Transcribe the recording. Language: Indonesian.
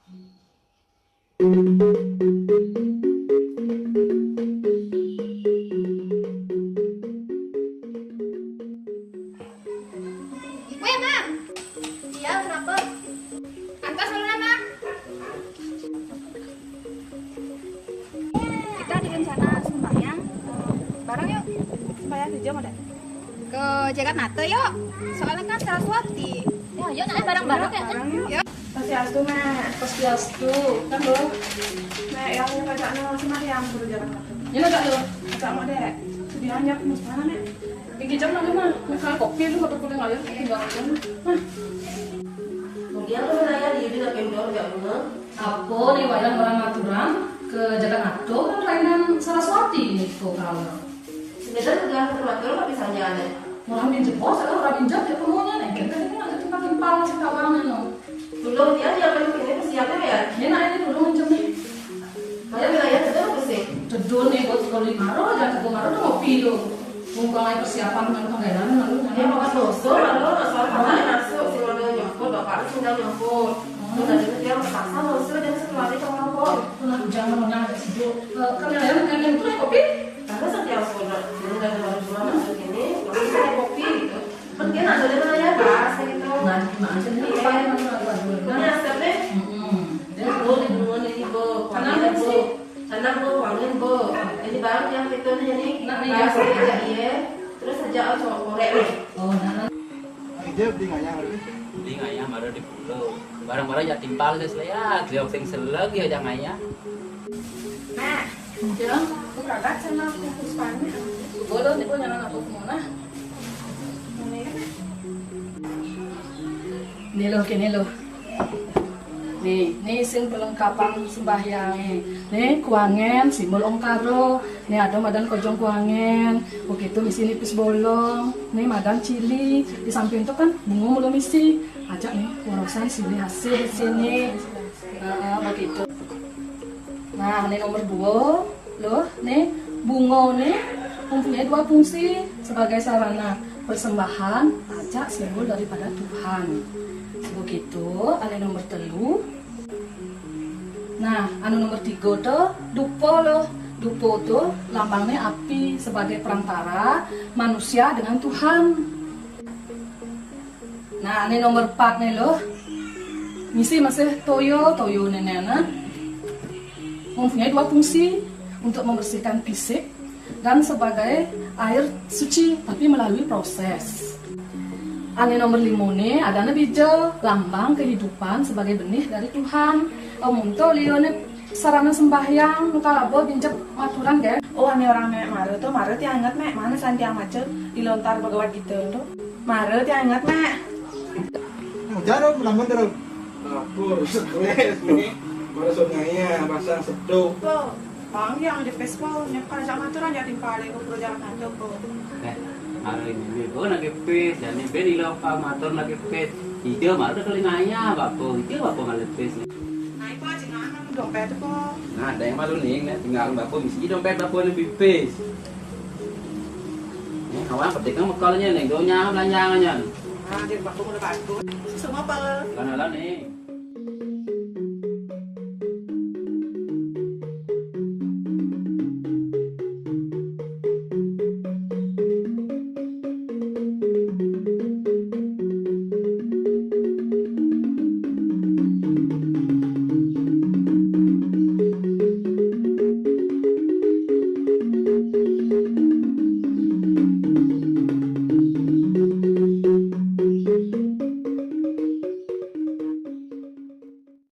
Ibu ya, Mak? Iya, kenapa? Antar dulu, Mak. Kita di rencana sembahyang bareng yuk. Sembahyang di jam ada? Ke Jagatnata yuk. Soalnya kan Saraswati. Ya, yuk nanti bareng-bareng ya. Yuk. Pastiastu, Mak. Pastiastu, kan lo? Mak, yang kajaknya sembahyang guru Jagatnata. Ini agak lo. Agak mau deh. Sedianya penuh mana, Mak? Tinggi jam nanti mah. Kalau kopi lu atau kulit air tinggal aja. Kemudian kan saya di kendor gak bener. Apa nih wayang barang aturan ke Jagatnata kan rainan Saraswati itu kalau. Sebenarnya negara termatur nggak bisa jalan. Orang pinjam bos, kalau orang pinjam dia kemuanya nih. Kan ini ada tempat timpal si kawangan no. Dulu dia yang ini persiapnya ya. Ini nak ini dulu pinjam nih. Saya wilayah itu bersih. Cedul nih buat kalau lima roh, jangan ke maro tuh ngopi lo. Mumpung persiapan dengan pengairan lalu Dia makan dosa, lalu soal karena masuk si mana nyokot, bapak sudah nyokot. Dan dia terpaksa dosa dan setelah itu nyokot. Nah, jangan menang di situ. Kalian dengan itu kopi? Karena setiap sekolah jadi dari baru dua masuk ini, lalu saya kopi gitu. Mungkin ada di mana ya bahas gitu. Nah, gimana sih ini? Apa yang mana? Nah, asapnya. Dia boleh duluan ini bu, karena bu, karena bu wangi bu. Ini baru yang itu jadi bahas aja iya. Terus aja cowok korek nih. Oh, nah. Dia beli ngayang baru di pulau. Barang-barang ya timpal deh ya, dia sing seleg ya jangan ya. Mak, Ya, aku berangkat sama aku Puspanya. boleh nih gua nyalan aku kemana? Nih loh, kini loh. Nih sing perlengkapan sembahyang. Nih kuangen, simbol ongkaro. Nih ada madan kojong kuangen. Begitu misi nipis bolong. Nih madan cili. Di samping itu kan bunga mulu misi. Ajak nih urusan silih hasil di sini. Nah, begitu. Nah, ini nomor 2. Loh, nih bunga nih mempunyai 2 fungsi sebagai sarana persembahan, ajak simbol daripada Tuhan. Begitu, ada nomor 3. Nah, anu nomor 3 tuh dupo loh. Dupo tuh lambangnya api sebagai perantara manusia dengan Tuhan. Nah, ini nomor 4 nih loh. Misi masih toyo neneknya. Mempunyai 2 fungsi untuk membersihkan fisik dan sebagai air suci, tapi melalui proses. Ane nomor 5 nih, ada bijel, lambang kehidupan sebagai benih dari Tuhan. Munto lione sarana sembahyang, muka labo binjep maturan guys. Oh, ane orang Mek Maret yang ingat Mek, mana santiang macet dilontar begawat gitu tuh. Maret yang ingat Mek. Jangan melambang terus. Aku stres nih. Baru sungai pasang seduk. Po, bang yang di Facebook, nyekal sama aturan jadi paling ke Jagatnata po. Hari ini gue lagi pes, dan ini beli lokal motor lagi pes. Itu malu kali ngaya, bapak itu bapak malu pes. Nah, itu aja nggak dompet po. Nah, ada yang malu nih, tinggal bapak misi dompet bapak lebih pes. Nih, kawan petikan bekalnya nih, doanya belanjangannya. Nah, jadi bapak udah bagus. Semua po. Karena lah nih.